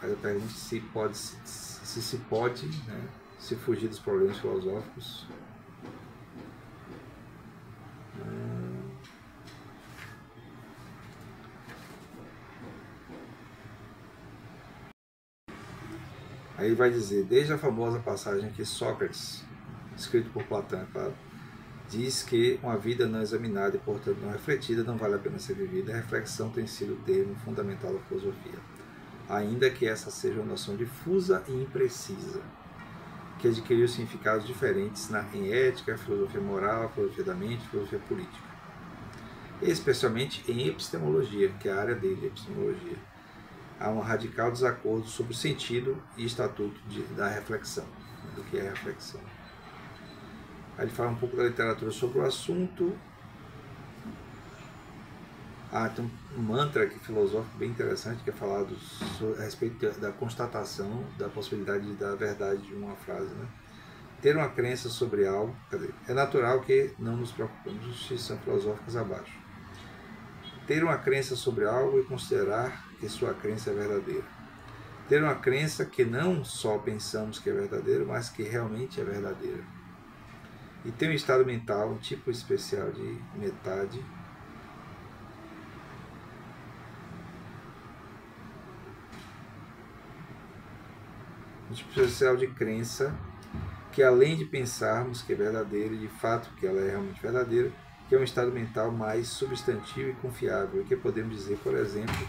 Aí eu pergunto se pode, né, se fugir dos problemas filosóficos. Aí vai dizer, desde a famosa passagem que Sócrates, escrito por Platão, diz que uma vida não examinada e, portanto, não refletida não vale a pena ser vivida. A reflexão tem sido o termo fundamental da filosofia, ainda que essa seja uma noção difusa e imprecisa, que adquiriu significados diferentes em ética, filosofia moral, filosofia da mente, filosofia política, especialmente em epistemologia, que é a área dele, epistemologia. Há um radical desacordo sobre o sentido e estatuto da reflexão, do que é a reflexão. Aí ele fala um pouco da literatura sobre o assunto. Tem um mantra aqui filosófico bem interessante que é falado a respeito da constatação da possibilidade da verdade de uma frase, né? Ter uma crença sobre algo, é natural que não nos preocupemos, se são filosóficas abaixo. Ter uma crença sobre algo e considerar que sua crença é verdadeira. Ter uma crença que não só pensamos que é verdadeira, mas que realmente é verdadeira. E ter um estado mental, um tipo especial de metade, um tipo especial de crença, que além de pensarmos que é verdadeira e de fato que ela é realmente verdadeira, que é um estado mental mais substantivo e confiável, e que podemos dizer, por exemplo,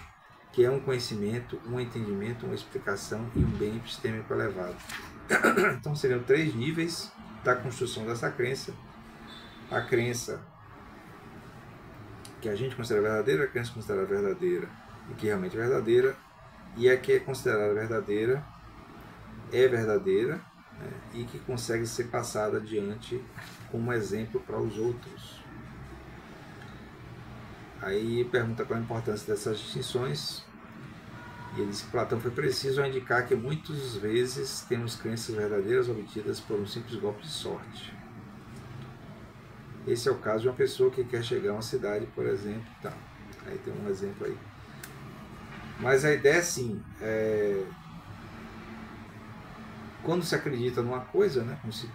que é um conhecimento, um entendimento, uma explicação e um bem epistêmico elevado. Então seriam 3 níveis da construção dessa crença: a crença que a gente considera verdadeira, a crença considerada verdadeira e que realmente é verdadeira, e a que é considerada verdadeira é verdadeira, né, e que consegue ser passada adiante como exemplo para os outros. Aí pergunta qual a importância dessas distinções, e ele diz que Platão foi preciso ao indicar que muitas vezes temos crenças verdadeiras obtidas por um simples golpe de sorte. Esse é o caso de uma pessoa que quer chegar a uma cidade, por exemplo. Tá. Aí tem um exemplo aí. Mas a ideia é assim, quando se acredita numa coisa, né, quando se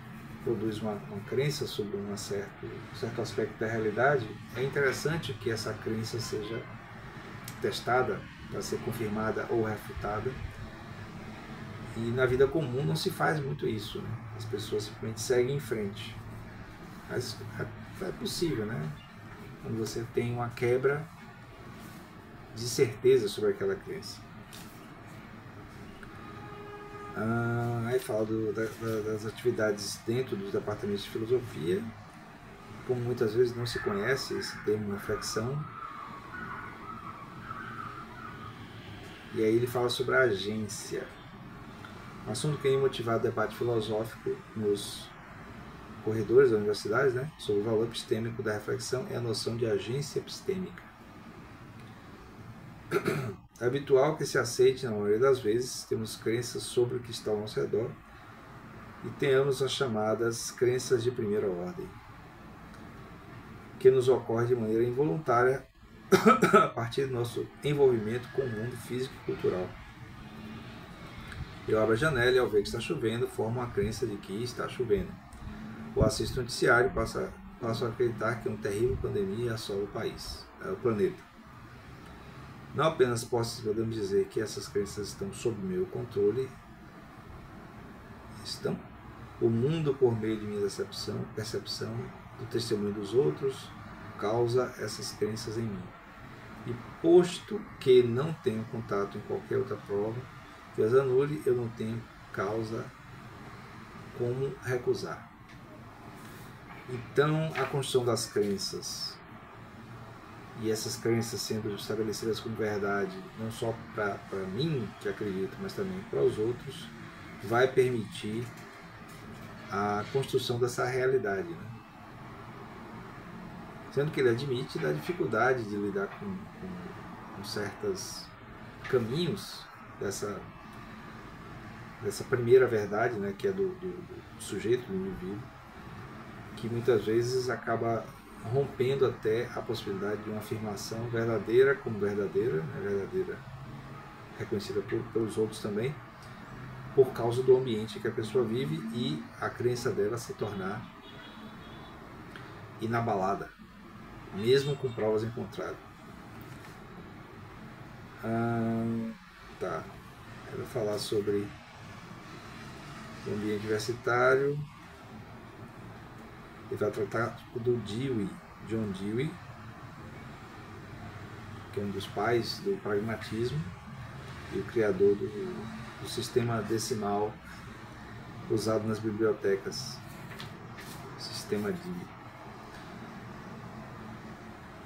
produz uma crença sobre um certo aspecto da realidade, é interessante que essa crença seja testada para ser confirmada ou refutada. E na vida comum não se faz muito isso, né? As pessoas simplesmente seguem em frente. Mas é possível, né? Quando você tem uma quebra de certeza sobre aquela crença. Aí fala das atividades dentro dos departamentos de filosofia. Como muitas vezes não se conhece esse termo reflexão. E aí ele fala sobre a agência. Um assunto que tem motivado o debate filosófico nos corredores das universidades, né, sobre o valor epistêmico da reflexão, é a noção de agência epistêmica. É habitual que se aceite, na maioria das vezes, temos crenças sobre o que está ao nosso redor e tenhamos as chamadas crenças de primeira ordem, que nos ocorre de maneira involuntária a partir do nosso envolvimento com o mundo físico e cultural. Eu abro a janela e ao ver que está chovendo, formo a crença de que está chovendo. Ou assisto o noticiário e passo a acreditar que uma terrível pandemia assola o planeta. Não apenas podemos dizer que essas crenças estão sob meu controle, o mundo, por meio de minha percepção do testemunho dos outros, causa essas crenças em mim. E posto que não tenho contato em qualquer outra prova que as anule, eu não tenho causa como recusar. Então, a construção das crenças, e essas crenças sendo estabelecidas como verdade, não só para mim, que acredito, mas também para os outros, vai permitir a construção dessa realidade, né? Sendo que ele admite da dificuldade de lidar com certos caminhos dessa primeira verdade, né, que é do sujeito, do indivíduo, que muitas vezes acaba rompendo até a possibilidade de uma afirmação verdadeira como verdadeira, né, verdadeira reconhecida pelos outros também, por causa do ambiente que a pessoa vive e a crença dela se tornar inabalada, mesmo com provas em contrário. Tá. Eu vou falar sobre o ambiente universitário. Ele vai tratar do Dewey, John Dewey, que é um dos pais do pragmatismo e o criador do sistema decimal usado nas bibliotecas, sistema Dewey.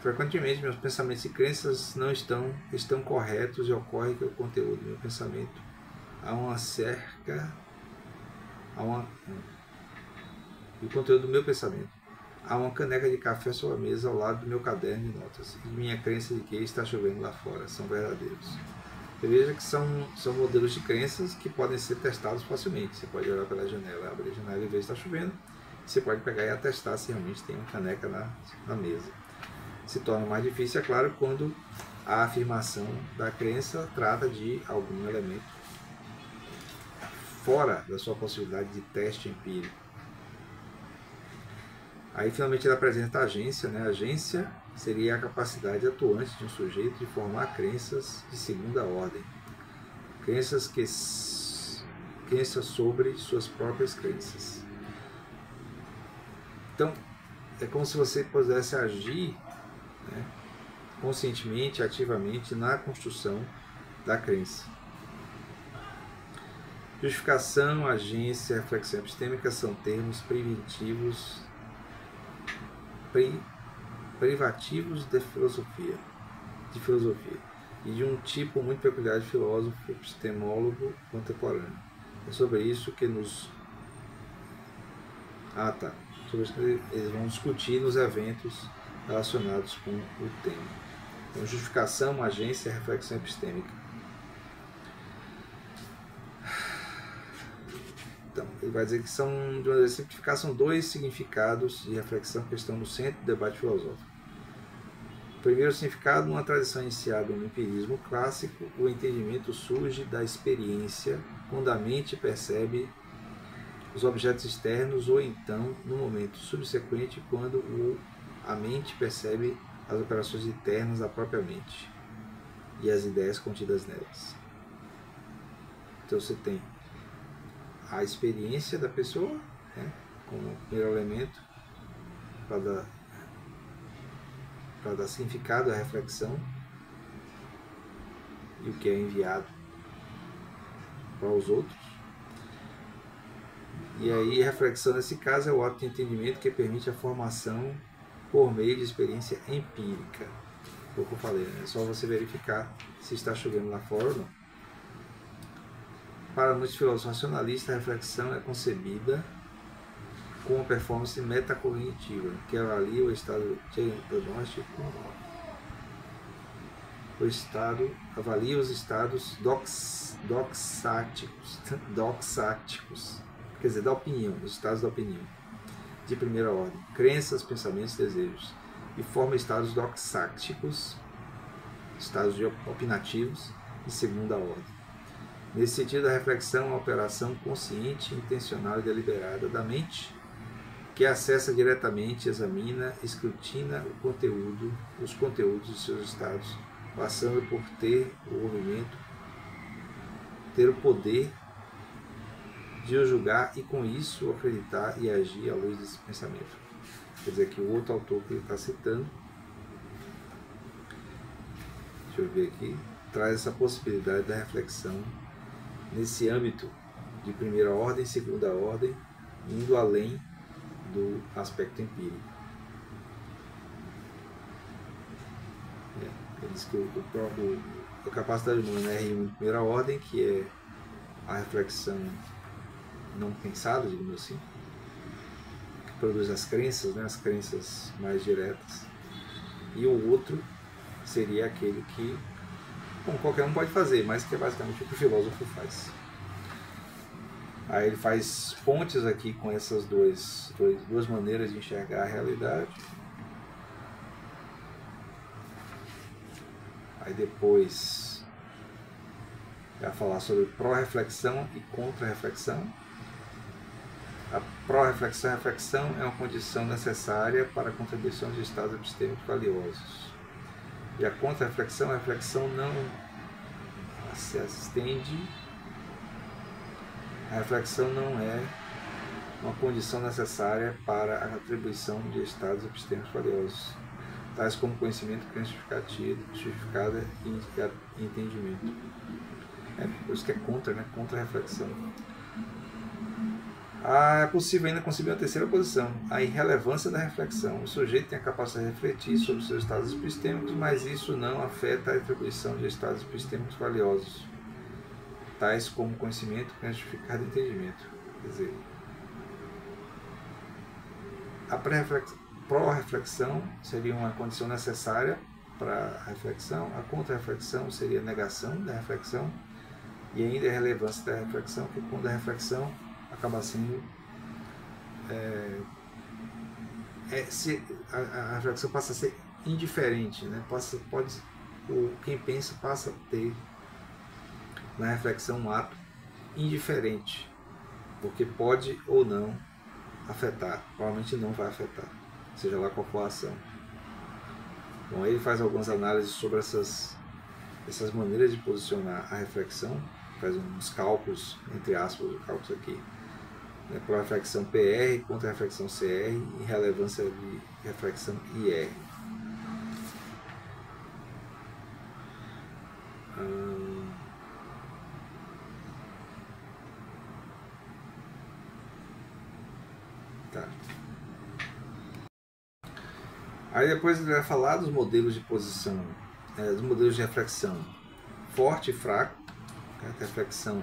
Frequentemente meus pensamentos e crenças não estão corretos e ocorre que o conteúdo do meu pensamento há uma cerca, e o conteúdo do meu pensamento há uma caneca de café sobre a mesa ao lado do meu caderno de notas e minha crença de que está chovendo lá fora são verdadeiros. Veja que são modelos de crenças que podem ser testados facilmente. Você pode olhar pela janela, abrir a janela e ver se está chovendo. Você pode pegar e atestar se realmente tem uma caneca na mesa. Se torna mais difícil, é claro, quando a afirmação da crença trata de algum elemento fora da sua possibilidade de teste empírico. Aí finalmente ele apresenta a agência, né? A agência seria a capacidade atuante de um sujeito de formar crenças de segunda ordem, crenças sobre suas próprias crenças. Então é como se você pudesse agir, né, conscientemente, ativamente na construção da crença. Justificação, agência, reflexão epistêmica são termos privativos de filosofia e de um tipo muito peculiar de filósofo epistemólogo contemporâneo. É sobre isso que sobre isso que eles vão discutir nos eventos relacionados com o tema. Então, justificação, agência, reflexão epistêmica. Então, ele vai dizer que são, de uma maneira simplificada, são dois significados de reflexão que estão no centro do debate filosófico. O primeiro significado, numa tradição iniciada no empirismo clássico, o entendimento surge da experiência, quando a mente percebe os objetos externos, ou então, no momento subsequente, quando a mente percebe as operações internas da própria mente e as ideias contidas nelas. Então você tem a experiência da pessoa, né, como primeiro elemento para dar significado à reflexão e o que é enviado para os outros. E aí a reflexão nesse caso é o ato de entendimento que permite a formação por meio de experiência empírica. Foi o que eu falei, né? É só você verificar se está chovendo lá fora ou não. Para muitos filósofos racionalistas, a reflexão é concebida com uma performance metacognitiva, que avalia o estado diagnóstico, avalia os estados doxáticos, quer dizer, da opinião, os estados da opinião, de primeira ordem, crenças, pensamentos, desejos, e forma estados doxáticos, estados opinativos, de segunda ordem. Nesse sentido, a reflexão é uma operação consciente, intencional e deliberada da mente, que acessa diretamente, examina, escrutina os conteúdos de seus estados, passando por ter o poder de o julgar e, com isso, acreditar e agir à luz desse pensamento. Quer dizer que o outro autor que ele está citando, deixa eu ver aqui, traz essa possibilidade da reflexão nesse âmbito de primeira ordem, segunda ordem, indo além do aspecto empírico. Ele diz que a capacidade humana é R1 de primeira ordem, que é a reflexão não pensada, digamos assim, que produz as crenças, né, as crenças mais diretas. E o outro seria aquele que, bom, qualquer um pode fazer, mas que é basicamente o que o filósofo faz. Aí ele faz pontes aqui com essas duas maneiras de enxergar a realidade. Aí depois vai falar sobre pró-reflexão e contra-reflexão. A pró-reflexão e reflexão é uma condição necessária para a contribuição de estados epistêmicos valiosos. E a contra-reflexão, a reflexão não se estende, a reflexão não é uma condição necessária para a atribuição de estados epistêmicos valiosos, tais como conhecimento justificado e entendimento. É por isso que é contra, né? Contra-reflexão. É possível ainda conceber uma terceira posição, a irrelevância da reflexão. O sujeito tem a capacidade de refletir sobre seus estados epistêmicos, mas isso não afeta a atribuição de estados epistêmicos valiosos, tais como conhecimento, justificado e entendimento. Quer dizer, a pró-reflexão seria uma condição necessária para a reflexão, a contra-reflexão seria a negação da reflexão, e ainda a relevância da reflexão, que quando a reflexão acaba sendo a reflexão passa a ser indiferente, né? Quem pensa passa a ter na reflexão um ato indiferente, porque pode ou não afetar, provavelmente não vai afetar, seja lá qual for a ação. Bom, ele faz algumas análises sobre essas maneiras de posicionar a reflexão, faz uns cálculos, entre aspas, os cálculos aqui, né, para a reflexão PR contra a reflexão CR e relevância de reflexão IR. Tá. Aí depois ele vai falar dos modelos de posição, dos modelos de reflexão forte e fraco. A reflexão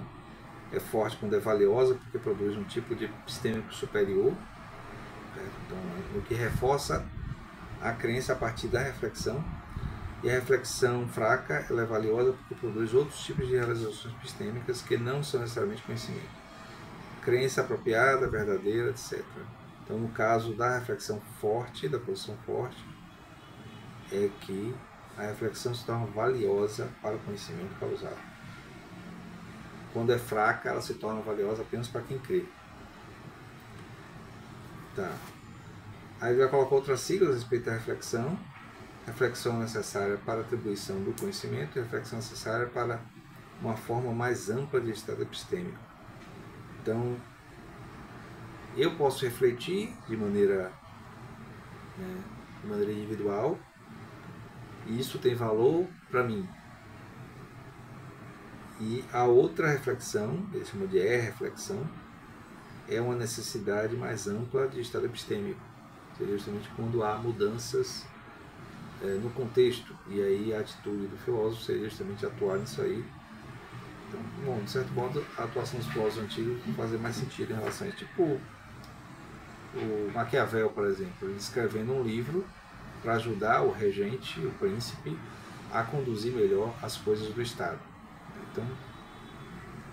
é forte quando é valiosa, porque produz um tipo de epistêmico superior, então, o que reforça a crença a partir da reflexão. E a reflexão fraca ela é valiosa porque produz outros tipos de realizações epistêmicas que não são necessariamente conhecimento. Crença apropriada, verdadeira, etc. Então, no caso da reflexão forte, da posição forte, é que a reflexão se torna valiosa para o conhecimento causado. Quando é fraca, ela se torna valiosa apenas para quem crê. Tá. Aí ele vai colocar outras siglas a respeito da reflexão. Reflexão necessária para a atribuição do conhecimento e reflexão necessária para uma forma mais ampla de estado epistêmico. Então, eu posso refletir de maneira individual, e isso tem valor para mim. E a outra reflexão, ele chama de reflexão, é uma necessidade mais ampla de estado epistêmico. Seria justamente quando há mudanças no contexto, e aí a atitude do filósofo seria justamente atuar nisso aí. Então, bom, de certo modo, a atuação dos filósofos antigos fazia mais sentido em relação a isso. Tipo o Maquiavel, por exemplo, ele escrevendo um livro para ajudar o regente, o príncipe, a conduzir melhor as coisas do Estado. Então,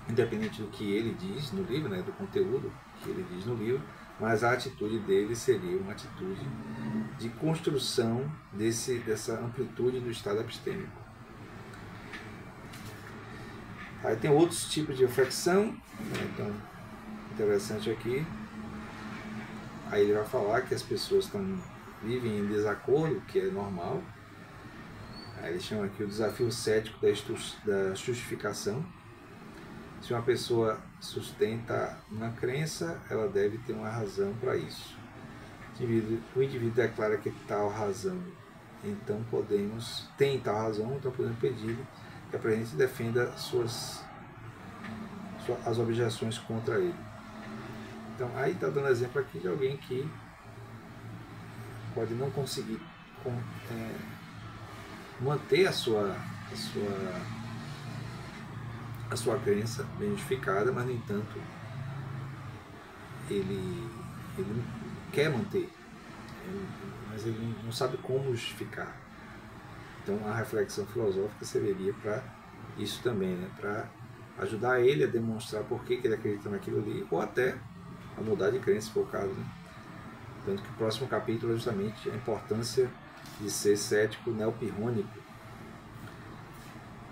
independente do que ele diz no livro, né, do conteúdo que ele diz no livro, mas a atitude dele seria uma atitude de construção dessa amplitude do estado epistêmico. Aí tem outros tipos de reflexão, né, então, interessante aqui. Aí ele vai falar que as pessoas vivem em desacordo, que é normal. Aí ele chama aqui o desafio cético da justificação. Se uma pessoa sustenta uma crença, ela deve ter uma razão para isso. O indivíduo declara que tal razão, então tem tal razão, então podemos pedir que a presidente defenda as objeções contra ele. Então, aí está dando exemplo aqui de alguém que pode não conseguir manter a sua crença bem justificada, mas, no entanto, ele quer manter, mas ele não sabe como justificar. Então a reflexão filosófica serviria para isso também, né? Para ajudar ele a demonstrar por que ele acredita naquilo ali, ou até a mudar de crença, se for o caso. Né? Tanto que o próximo capítulo é justamente a importância de ser cético neopirrônico.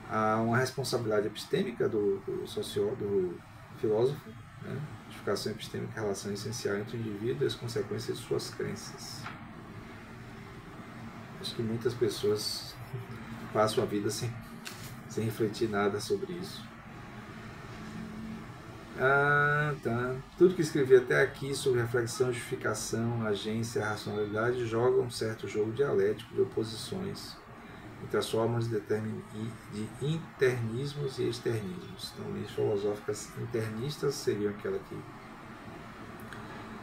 Há uma responsabilidade epistêmica do filósofo, né? Justificação epistêmica é a relação essencial entre o indivíduo e as consequências de suas crenças. Acho que muitas pessoas passam a vida sem refletir nada sobre isso. Tá. Tudo que escrevi até aqui sobre reflexão, justificação, agência, racionalidade joga um certo jogo dialético de oposições entre as formas de internismos e externismos. Então, linhas filosóficas internistas seriam aquela que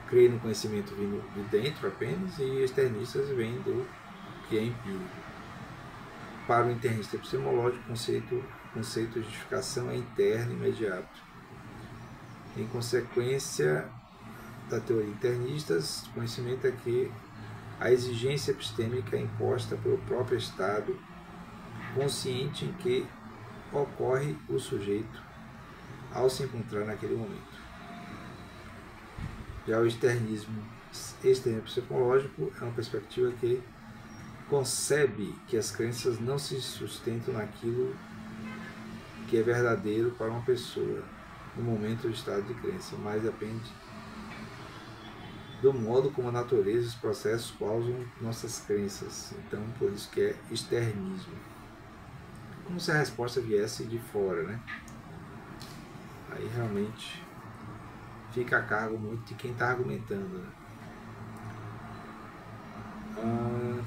creem no conhecimento vindo de dentro apenas, e externistas vêm do que é empírico. Para o internista epistemológico, o conceito de justificação é interno e imediato. Em consequência da teoria internistas, o conhecimento é que a exigência epistêmica é imposta pelo próprio estado consciente em que ocorre o sujeito ao se encontrar naquele momento. Já o externismo epistemológico é uma perspectiva que concebe que as crenças não se sustentam naquilo que é verdadeiro para uma pessoa no momento do estado de crença, mas depende do modo como a natureza e os processos causam nossas crenças. Então, por isso que é externismo. Como se a resposta viesse de fora, né? Aí realmente fica a cargo muito de quem está argumentando, né?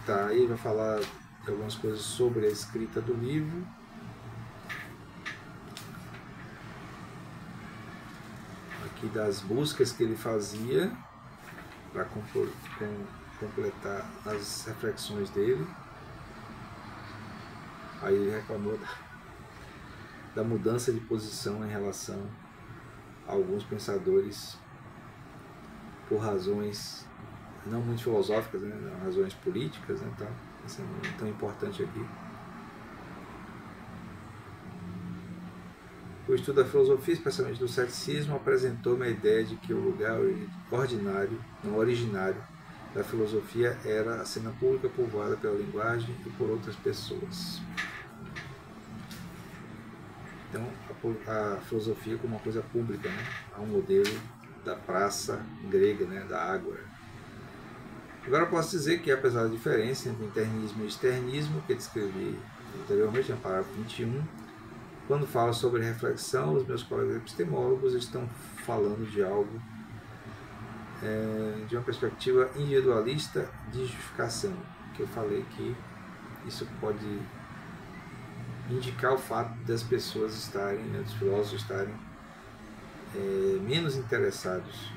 Tá, aí vai falar de algumas coisas sobre a escrita do livro. Aqui das buscas que ele fazia para completar as reflexões dele. Aí ele reclamou da mudança de posição em relação a alguns pensadores por razões não muito filosóficas, né? Razões políticas, né? Então, isso é tão importante aqui. O estudo da filosofia, especialmente do ceticismo, apresentou-me a ideia de que o lugar originário da filosofia era a cena pública povoada pela linguagem e por outras pessoas. Então, a filosofia como uma coisa pública, né? Há um modelo da praça grega, né? Da ágora. Agora posso dizer que, apesar da diferença entre internismo e externismo, que descrevi anteriormente, no parágrafo 21, quando falo sobre reflexão, os meus colegas epistemólogos estão falando de algo de uma perspectiva individualista de justificação, que eu falei que isso pode indicar o fato das pessoas estarem, né, dos filósofos estarem menos interessados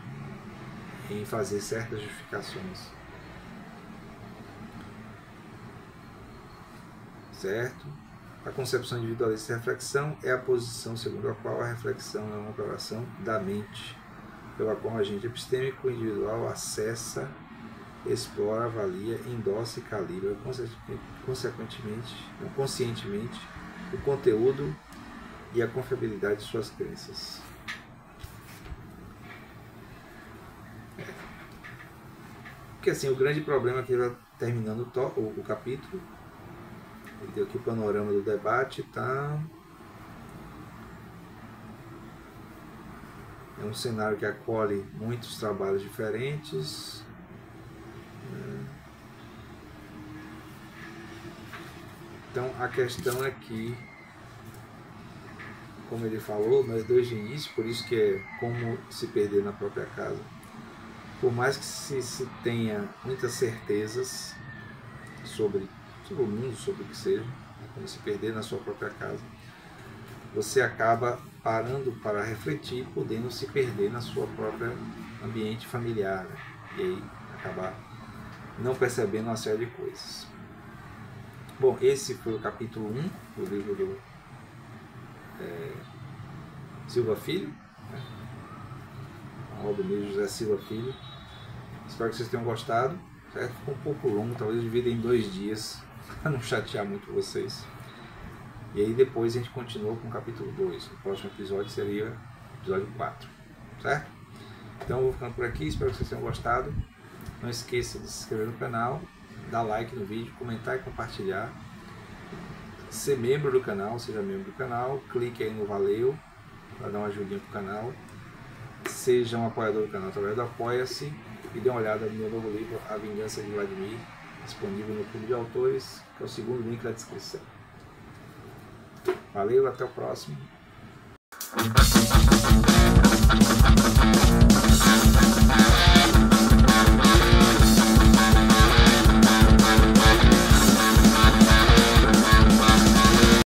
em fazer certas justificações. Certo? A concepção individualista de reflexão é a posição segundo a qual a reflexão é uma operação da mente, pela qual o agente epistêmico individual acessa, explora, avalia, endossa e calibra conscientemente o conteúdo e a confiabilidade de suas crenças. Porque assim, o grande problema que ele vai terminando o capítulo, ele deu aqui o panorama do debate, tá? É um cenário que acolhe muitos trabalhos diferentes. Então a questão é que, como ele falou, nós dois de início, por isso que é como se perder na própria casa. Por mais que se tenha muitas certezas sobre o mundo, sobre o que seja, como se perder na sua própria casa, você acaba parando para refletir, podendo se perder na sua própria ambiente familiar, né? E aí acabar não percebendo uma série de coisas. Bom, esse foi o capítulo 1 do livro do Silva Filho, né? A obra do José Silva Filho. Espero que vocês tenham gostado. certo? Ficou um pouco longo, talvez divida em 2 dias, para não chatear muito vocês. E aí depois a gente continua com o capítulo 2. O próximo episódio seria o episódio 4, certo? Então eu vou ficando por aqui, espero que vocês tenham gostado. Não esqueça de se inscrever no canal, dar like no vídeo, comentar e compartilhar. Ser membro do canal, seja membro do canal, clique aí no Valeu para dar uma ajudinha pro canal. Seja um apoiador do canal através do Apoia-se e dê uma olhada no meu novo livro A Vingança de Vladimir, disponível no Clube de Autores, que é o segundo link da descrição. Valeu, até o próximo.